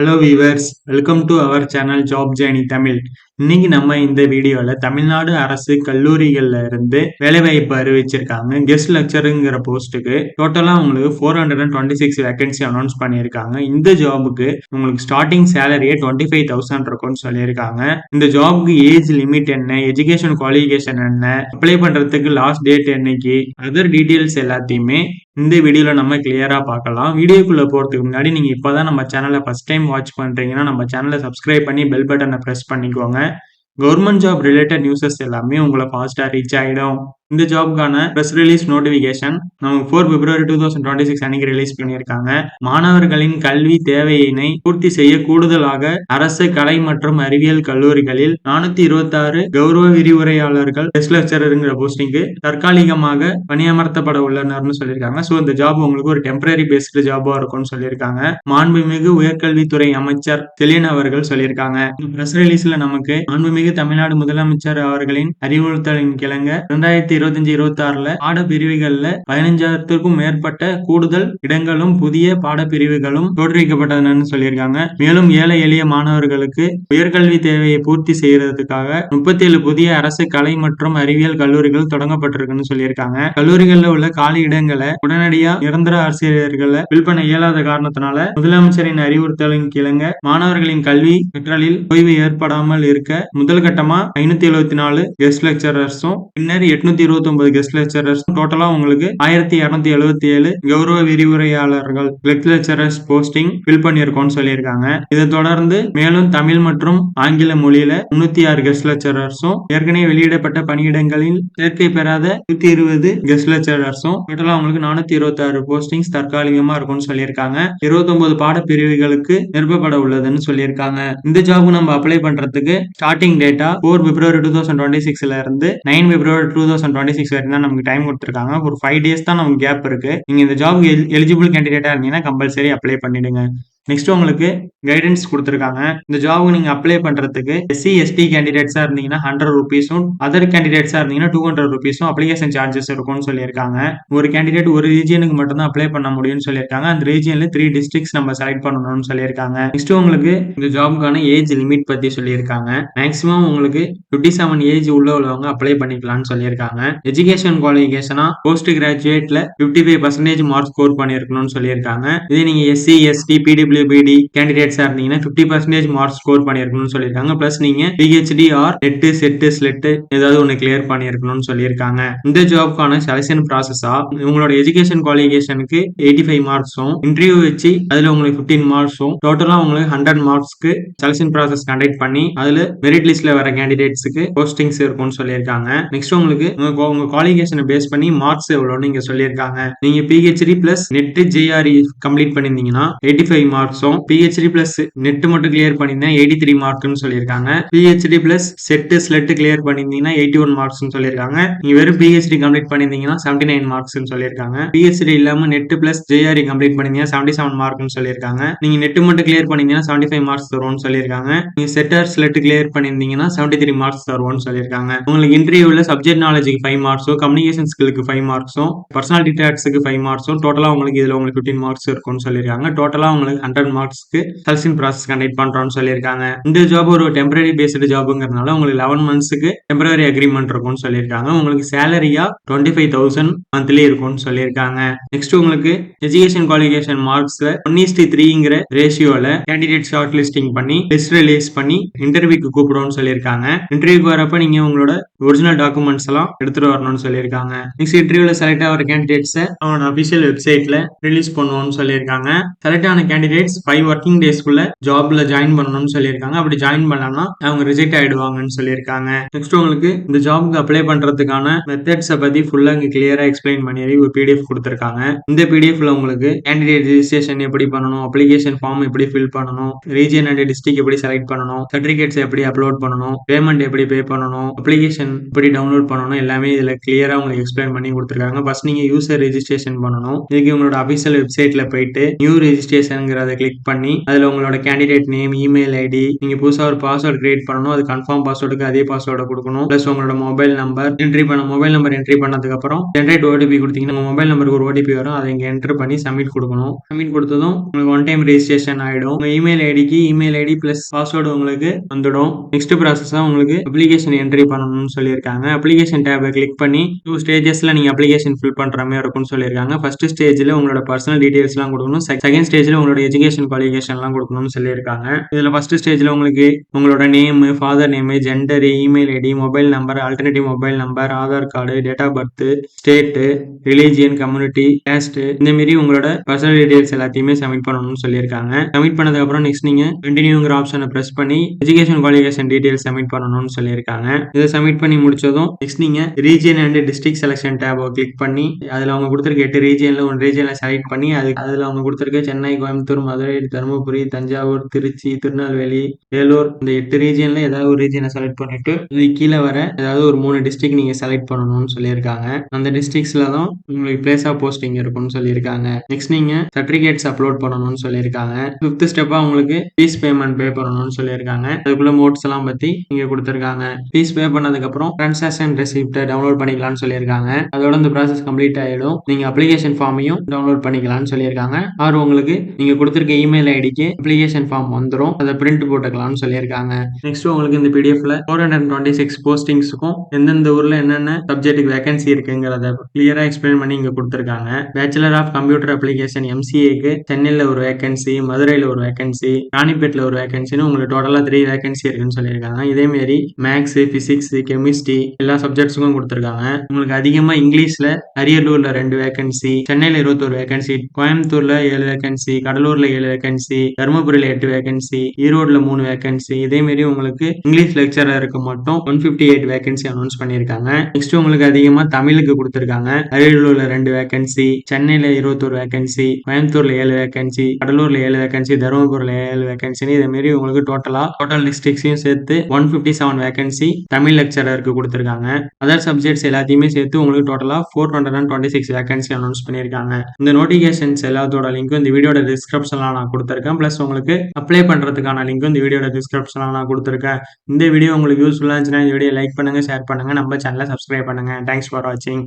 Hello viewers, welcome to our channel job journey Tamil. இன்னைக்கு நம்ம இந்த வீடியோல தமிழ்நாடு அரசு கல்லூரிகள்ல இருந்து வேலைவாய்ப்பு அறிவிச்சிருக்காங்க. கெஸ்ட் லெக்சருங்கிற போஸ்ட்டுக்கு டோட்டலா உங்களுக்கு 426 வேகன்சி அனௌன்ஸ் பண்ணியிருக்காங்க. இந்த ஜாபுக்கு உங்களுக்கு ஸ்டார்டிங் சேலரியே 25,000 இருக்கும்னு சொல்லியிருக்காங்க. இந்த ஜாபுக்கு ஏஜ் லிமிட் என்ன, எஜுகேஷன் குவாலிஃபிகேஷன் என்ன, அப்ளை பண்றதுக்கு லாஸ்ட் டேட் என்னைக்கு, அதர் டீடைல்ஸ் எல்லாத்தையுமே இந்த வீடியோல நம்ம கிளியரா பார்க்கலாம். வீடியோக்குள்ள போறதுக்கு முன்னாடி நீங்க இப்பதான் நம்ம சேனலை ஃபர்ஸ்ட் டைம் வாட்ச் பண்றீங்கன்னா நம்ம சேனலை சப்ஸ்கிரைப் பண்ணி பெல் பட்டனை பிரஸ் பண்ணிக்கோங்க. கவர்மெண்ட் ஜாப் ரிலேட்டட் நியூஸஸ் எல்லாமே உங்களை ஃபாஸ்டா ரீச் ஆயிடும். இந்த ஜாப்க்கான ப்ரெஸ் ரிலீஸ் நோட்டிபிகேஷன் நமக்கு 4 பிப்ரவரி 2026 அன்னைக்கு ரிலீஸ் பண்ணியிருக்காங்க. மாணவர்களின் கல்வி தேவையினை பூர்த்தி செய்ய கூடுதலாக அரசு கலை மற்றும் அறிவியல் கல்லூரிகளில் 426 கௌரவ விரிவுரையாளர்கள் கெஸ்ட் லெக்சரருங்கிற போஸ்டிங்கு தற்காலிகமாக பணியமர்த்தப்பட உள்ளனர்னு சொல்லியிருக்காங்க. ஸோ இந்த ஜாப் உங்களுக்கு ஒரு டெம்பரரி பேஸ்டு ஜாபா இருக்கும்னு சொல்லியிருக்காங்க. மாண்புமிகு உயர்கல்வித்துறை அமைச்சர் செலியன் அவர்கள் சொல்லியிருக்காங்க. இந்த ப்ரெஸ் ரிலீஸ்ல நமக்கு மாண்புமிகு தமிழ்நாடு முதலமைச்சர் அவர்களின் அறிவுறுத்தலின் கிழங்க 2025-26 பாடப்பிரிவுகள்ல 15,000க்கும் மேற்பட்ட கூடுதல் இடங்களும் புதிய பாடப்பிரிவுகளும் தோற்றுவிக்கப்பட்டதுன்னு சொல்லியிருக்காங்க. மேலும் ஏழை எளிய மாணவர்களுக்கு உயர்கல்வி தேவையை பூர்த்தி செய்யறதுக்காக 37 புதிய அரசு கலை மற்றும் அறிவியல் கல்லூரிகள் தொடங்கப்பட்டிருக்குன்னு சொல்லியிருக்காங்க. கல்லூரிகள்ல உள்ள காலி இடங்களை உடனடியா நிரந்தர ஆசிரியர்களை ஃபில் பண்ண இயலாத காரணத்தினால முதலமைச்சரின் அறிவுறுத்தலின் கிழங்க மாணவர்களின் கல்வி கற்றலில் தொய்வு ஏற்படாமல் இருக்க முதல் கட்டமா 574 கெஸ்ட் லெக்சரர்ஸும் பின்னர் 829 கெஸ்ட் லெக்சரர்ஸும் டோட்டலா உங்களுக்கு 1277 கௌரவ விரிவுரையாளர்கள் கெஸ்ட் லெக்சரர்ஸ் போஸ்டிங் ஃபில் பண்ணியிருக்கோம்னு சொல்லியிருக்காங்க. இதை தொடர்ந்து மேலும் தமிழ் மற்றும் ஆங்கில மொழியில 306 கெஸ்ட் லெக்சரர்ஸும் ஏற்கனவே வெளியிடப்பட்ட பணியிடங்களில் சேர்க்கை பெறாத 120 கெஸ்ட் லெக்சரர்ஸும் டோட்டலா உங்களுக்கு 426 போஸ்டிங்ஸ் தற்காலிகமா இருக்கும்னு சொல்லியிருக்காங்க. 29 பாடப்பிரிவுகளுக்கு நிரப்பப்பட உள்ளதுன்னு சொல்லியிருக்காங்க. இந்த ஜாப் நம்ம அப்ளை பண்றதுக்கு ஸ்டார்டிங் டேட்டா 4 பிப்ரவரி 2026 இருந்து 9 பிப்ரவரி 2026 வரைக்கும் தான் நமக்கு டைம் கொடுத்துருக்காங்க. ஒரு 5 டேஸ் தான் நமக்கு கேப் இருக்கு. நீங்க இந்த ஜாப் எலிஜிபிள் கேண்டிடேட்டா இருந்தீங்கன்னா கம்பல்சரி அப்ளை பண்ணிடுங்க. நெக்ஸ்ட் உங்களுக்கு கைடன்ஸ் கொடுத்துருக்காங்க. இந்த ஜாபுக்கு நீங்க அப்ளை பண்றதுக்கு எஸ்சி எஸ்டி கேண்டிடேட்ஸா இருந்தீங்கன்னா 100 ரூபீஸும் அதர் கேண்டிடேட்ஸா இருந்தீங்கன்னா 200 ரூபீஸும் அப்ளிகேஷன் சார்ஜஸ் இருக்கும்னு சொல்லியிருக்காங்க. ஒரு கேண்டிடேட் ஒரு ரீஜியனுக்கு மட்டும் தான் அப்ளை பண்ண முடியும்னு சொல்லியிருக்காங்க. அந்த ரீஜியன்ல 3 டிஸ்ட்ரிக்ட்ஸ் நம்ம செலக்ட் பண்ணணும்னு சொல்லியிருக்காங்க. நெக்ஸ்ட் உங்களுக்கு இந்த ஜாபுக்கான ஏஜ் லிமிட் பத்தி சொல்லியிருக்காங்க. மேக்ஸிமம் உங்களுக்கு 57 ஏஜ் உள்ளவங்க அப்ளை பண்ணிக்கலாம்னு சொல்லியிருக்காங்க. எஜுகேஷன் குவாலிஃபிகேஷனா போஸ்ட் கிராஜுவேட்ல 55% மார்க் ஸ்கோர் பண்ணிருக்கணும்னு சொல்லியிருக்காங்க. இதே நீங்க எஸ்சி எஸ்டி பிடபிள்யூபிடி கேண்டிடேட்ஸா இருந்தீங்கன்னா 50% மார்க் ஸ்கோர் பண்ணிருக்கணும்னு சொல்லியிருக்காங்க. பிளஸ் நீங்க PhD or NET SET SLET ஏதாவது ஒன்னு கிளியர் பண்ணிருக்கணும்னு சொல்லியிருக்காங்க. இந்த ஜாப்க்கான செலக்ஷன் ப்ராசஸா உங்களோட எஜுகேஷன் குவாலிஃபிகேஷனுக்கு 85 மார்க்ஸும் இன்டர்வியூ வச்சு அதுல உங்களுக்கு 15 மார்க்ஸும் டோட்டலா உங்களுக்கு 100 மார்க்ஸ்க்கு செலக்ஷன் ப்ராசஸ் கண்டக்ட் பண்ணி அதுல மெரிட் லிஸ்ட்ல வர கேண்டிடேட்ஸ்க்கு போஸ்டிங்ஸ் இருக்கும்னு சொல்லியிருக்காங்க. நெக்ஸ்ட் உங்களுக்கு உங்க குவாலிஃபிகேஷனை பேஸ் பண்ணி மார்க்ஸ் எவ்வளவுன்னு இங்க சொல்லியிருக்காங்க. நீங்க PhD plus NET JRE complete பண்ணிருந்தீங்கன்னா 85 மார்க்ஸும் பிஹெச்டி பிளஸ் நெட் மட்டும் கிளியர் பண்ணிருந்தா 83 மார்க்னு சொல்லியிருக்காங்க. PhD plus SET SLET clear பண்ணிருந்தீங்கன்னா 81 மார்க்ஸ் சொல்லியிருக்காங்க. நீங்க வெறும் பிஹெச்டி கம்ப்ளீட் பண்ணிருந்தீங்கன்னா 79 மார்க்ஸ் சொல்லியிருக்காங்க. பிஹெச்டி இல்லாம நெட் பிளஸ் ஜேஆர்இ கம்ப்ளீட் பண்ணிருந்தீங்கன்னா 77 மார்க்னு சொல்லியிருக்காங்க. நீங்க நெட் மட்டும் கிளியர் பண்ணிருந்தீங்கன்னா 75 மார்க்ஸ் தருவோம்னு சொல்லியிருக்காங்க. நீங்க செட்டர் ஸ்லெட் கிளியர் பண்ணிருந்தீங்கன்னா 73 மார்க்ஸ் தருவோம்னு சொல்லியிருக்காங்க. உங்களுக்கு இன்டர்வியூல சப்ஜெக்ட் நாலேஜுக்கு 5 மார்க்ஸோ கம்யூனிகேஷன் ஸ்கில்லுக்கு 5 மார்க்ஸும் பர்சனாலிட்டி டாக்ஸுக்கு 5 மார்க்ஸும் டோட்டலா உங்களுக்கு இதுல உங்களுக்கு 15 மார்க்ஸ் இருக்கும்னு சொல்லியிருக்காங்க. டோட்டலா உங்களுக்கு 100 மார்க்ஸ்க்கு செலக்ஷன் ப்ராசஸ் கண்டக்ட் பண்றோம்னு சொல்லியிருக்காங்க. இந்த ஜாப் ஒரு டெம்பரரி பேஸ்டு ஜாப்ங்கிறதுனால உங்களுக்கு 11 மந்த்ஸ்க்கு டெம்பரரி அக்ரிமெண்ட் இருக்கும்னு சொல்லியிருக்காங்க. உங்களுக்கு சேலரியா 25,000 மந்த்லி இருக்கும்னு சொல்லியிருக்காங்க. நெக்ஸ்ட் உங்களுக்கு எஜுகேஷன் குவாலிஃபிகேஷன் மார்க்ஸ்ல 1:3ங்கிற ரேஷியோல கேண்டிடேட் ஷார்ட் லிஸ்டிங் பண்ணி லிஸ்ட் ரிலீஸ் பண்ணி இன்டர்வியூக்கு கூப்பிடுவோம்னு சொல்லியிருக்காங்க. இன்டர்வியூக்கு வரப்ப நீங்க உங்களோட ஒரிஜினல் டாக்குமெண்ட்ஸ் எல்லாம் எடுத்துட்டு வரணும்னு சொல்லியிருக்காங்க. நெக்ஸ்ட் இன்டர்வியூல செலக்ட் ஆகிற கேண்டிடேட்ஸ் அவன் அபிஷியல் வெப்சைட்ல ரிலீஸ் பண்ணுவோம்னு சொல்லியிருக்காங்க. செலக்ட் ஆன கேண்டிடேட்ஸ் 5 ஒர்க்கிங் டேஸ்க்குள்ள ஜாப்ல ஜாயின் பண்ணணும்னு சொல்லியிருக்காங்க. அப்படி ஜாயின் பண்ணலன்னா அவங்க ரிஜெக்ட் ஆயிடுவாங்கன்னு சொல்லியிருக்காங்க. நெக்ஸ்ட் உங்களுக்கு இந்த ஜாபுக்கு அப்ளை பண்றதுக்கான மெத்தட்ஸை பத்தி ஃபுல்லா இங்க கிளியரா எக்ஸ்பிளைன் பண்ணி ஒரு பிடிஎஃப் கொடுத்திருக்காங்க. இந்த பிடிஎஃப்ல உங்களுக்கு கேண்டிடேட் ரெஜிஸ்ட்ரேஷன் எப்படி பண்ணணும், அப்ளிகேஷன் ஃபார்ம் எப்படி ஃபில் பண்ணணும், ரீஜியன் அண்ட் டிஸ்ட்ரிக்ட் எப்படி செலக்ட் பண்ணணும், சர்டிபிகேட்ஸ் எப்படி அப்லோட் பண்ணணும், பேமெண்ட் எப்படி பே பண்ணணும், அப்ளிகேஷன் எப்படி டவுன்லோட் பண்ணணும் எல்லாமே இதுல கிளியரா உங்களுக்கு எக்ஸ்பிளைன் பண்ணி கொடுத்திருக்காங்க. ஃபர்ஸ்ட் நீங்க யூசர் ரெஜிஸ்ட்ரேஷன் பண்ணணும். இதுக்கு உங்களோட அபிஷியல் வெப்சைட்ல போயிட்டு நியூ ரெஜிஸ்ட்ரேஷன்ங்கிறத கிளிக் பண்ணி அதுல உங்களோட கேண்டிடேட் நேம், இமெயில் ஐடி, நீங்க புதுசா ஒரு பாஸ்வேர்ட் கிரியேட் பண்ணணும். அது கன்ஃபார்ம் பாஸ்வேர்டுக்கு அதே பாஸ்வேர்டை கொடுக்கணும். பிளஸ் உங்களோட மொபைல் நம்பர் என்ட்ரி பண்ணதுக்கு அப்புறம் ஜென்ரேட் ஓடிபி கொடுத்தீங்கன்னா உங்க மொபைல் நம்பருக்கு ஒரு ஓடிபி வரும். அதை இங்க என்டர் பண்ணி சப்மிட் கொடுக்கணும். சப்மிட் கொடுத்ததும் உங்களுக்கு ஒன் டைம் ரெஜிஸ்ட்ரேஷன் ஆயிடும். உங்க இமெயில் ஐடிக்கு இமெயில் ஐடி பிளஸ் பாஸ்வேர்டு உங்களுக்கு வந்துடும். நெக்ஸ்ட் ப்ராசஸா உங்களுக்கு அப்ளிகேஷன் என்ட்ரி பண்ணணும்னு சொல்லியிருக்காங்க. அப்ளிகேஷன் டேபை கிளிக் பண்ணி 2 ஸ்டேஜஸ்ல நீங்க அப்ளிகேஷன் ஃபில் பண்ற மாதிரி இருக்கும்னு சொல்லியிருக்காங்க. ஃபர்ஸ்ட் ஸ்டேஜ்ல உங்களோட பர்சனல் டீடைல்ஸ் எல்லாம் கொடுக்கணும். செகண்ட் ஸ்டேஜ்ல உங்களோட எஜுகேஷன் குவாலிஃபிகேஷன் எல்லாம் கொடுக்கணும்னு சொல்லியிருக்காங்க. இதுல ஃபர்ஸ்ட் ஸ்டேஜ்ல உங்களுக்கு உங்களோட name, father name, gender, email ID, mobile number, alternative mobile number, Aadhaar card, date of birth, state, religion, community, caste, இந்த மாதிரி உங்களோட பர்சனல் டீடைல்ஸ் எல்லாத்தையுமே சப்மிட் பண்ணணும்னு சொல்லியிருக்காங்க. சப்மிட் பண்ணதுக்கு அப்புறம் நெக்ஸ்ட் நீங்க கண்டினியூங்கிற ஆப்ஷனை பிரஸ் பண்ணி எஜுகேஷன் குவாலிஃபிகேஷன் டீடைல்ஸ் சப்மிட் பண்ணணும்னு சொல்லியிருக்காங்க. இதை சப்மிட் பண்ணி முடிச்சதும் நெக்ஸ்ட் நீங்க region and district selection tape click பண்ணி அதுல அவங்க கொடுத்திருக்க 8 ரீஜியன்ல ஒரு ரீஜியனை செலக்ட் பண்ணி அதுல அவங்க கொடுத்திருக்க சென்னை, கோயம்புத்தூர், மதுரை, தருமபுரி, தஞ்சாவூர், திருச்சி, திருநெல்வேலி, வேலூர், இந்த 8 ரீஜியன்ல ஏதாவது ஒரு ரீஜியனை செலக்ட் பண்ணிட்டு இது கீழே வர ஏதாவது ஒரு 3 டிஸ்ட்ரிக்ட் நீங்க செலக்ட் பண்ணணும்னு சொல்லியிருக்காங்க. அந்த டிஸ்ட்ரிக்ட்ஸ்ல தான் உங்களுக்கு பிளேஸ் ஆஃப் போஸ்டிங் இருக்கும்னு சொல்லியிருக்காங்க. நெக்ஸ்ட் நீங்க சர்டிபிகேட்ஸ் அப்லோட் பண்ணணும்னு சொல்லியிருக்காங்க. 5th ஸ்டெப்பா உங்களுக்கு ஃபீஸ் பேமெண்ட் பே பண்ணணும்னு சொல்லியிருக்காங்க. அதுக்குள்ள மோட்ஸ் எல்லாம் பத்தி நீங்க கொடுத்திருக்காங்க. ஃபீஸ் பே பண்ணதுக்கு அப்புறம் டிரான்சாக்ஷன் ரெசிப்ட் டவுன்லோட் பண்ணிக்கலாம்னு சொல்லியிருக்காங்க. அதோட இந்த ப்ராசஸ் கம்ப்ளீட் ஆயிடும். நீங்க அப்ளிகேஷன் ஃபார்மையும் டவுன்லோட் பண்ணிக்கலாம்னு சொல்லியிருக்காங்க. ஆர் உங்களுக்கு நீங்க கொடுத்திருக்க இமெயில் ஐடிக்கு அப்ளிகேஷன் ஃபார்ம் வந்துடும். அதை பிரிண்ட் போட்டுக்கலாம்னு சொல்லியிருக்காங்க. நெக்ஸ்ட் உங்களுக்கு இந்த பிடிஎஃப்ல 426 போஸ்டிங்ஸுக்கும் எந்தெந்த ஊர்ல என்னென்ன சப்ஜெக்ட்டுக்கு வேகன்சி இருக்குங்கிறத கிளியரா எக்ஸ்பிளைன் பண்ணி இங்க கொடுத்திருக்காங்க. பேச்சுலர் ஆஃப் கம்ப்யூட்டர் அப்ளிகேஷன் எம்சிஏக்கு சென்னையில ஒரு வேகன்சி, மதுரையில ஒரு வேகன்சி, ராணிப்பேட்ல ஒரு வேகன்சின்னு உங்களுக்கு டோட்டலா 3 வேகன்சி இருக்குன்னு சொல்லியிருக்காங்க. இதே மாதிரி மேக்ஸ், பிசிக்ஸ், கெமிஸ்ட்ரி எல்லா சப்ஜெக்ட்ஸுக்கும் கொடுத்திருக்காங்க. உங்களுக்கு அதிகமா இங்கிலீஷ்ல அரியலூர்ல 2 வேகன்சி, சென்னையில 21 வேகன்சி, கோயம்புத்தூர்ல 7 வேகன்சி, கடலூர்ல 7 வேகன்சி, தருமபுரியில 8 வேகன்சி, ஈரோடுல 3 வேகன்சி. இதே மாதிரி உங்களுக்கு இங்கிலீஷ் லெக்சரருக்கு மட்டும் 158 வேகன்சி அனௌன்ஸ் பண்ணியிருக்காங்க. நெக்ஸ்ட் உங்களுக்கு அதிகமா தமிழுக்கு கொடுத்திருக்காங்க. அரியலூர்ல 2 வேகன்சி, சென்னையில 21 வேகன்சி, கோயம்புத்தூர்ல 7 வேகன்சி, கடலூர்ல 7 வேகன்சி, தருமபுரியில 7 வேகன்சி. இதே மாதிரி உங்களுக்கு டோட்டல் டிஸ்ட்ரிக்ட்ஸையும் சேர்த்து 157 வேகன்சி தமிழ் லெக்சரருக்கு கொடுத்திருக்காங்க. அதர் சப்ஜெக்ட்ஸ் எல்லாத்தையுமே சேர்த்து உங்களுக்கு டோட்டலா 426 வேகன்சி அனௌன்ஸ் பண்ணியிருக்காங்க. இந்த நோட்டிபிகேஷன்ஸ் எல்லாத்தோட லிங்க்கும் இந்த வீடியோட டிஸ்கிரிப்ஷன்ல நான் கொடுத்திருக்கேன். பிளஸ் உங்களுக்கு அப்ளை பண்றதுக்கான லிங்க்கும் இந்த வீடியோட டிஸ்கிரிப்ஷன்ல நான் கொடுத்திருக்கேன். இந்த வீடியோ உங்களுக்கு யூஸ்ஃபுல்லா இருந்துச்சுன்னா இந்த வீடியோ லைக் பண்ணுங்க, ஷேர் பண்ணுங்க, நம்ம சேனலை சப்ஸ்கிரைப் பண்ணுங்க. தேங்க்ஸ் ஃபார் வாட்சிங்.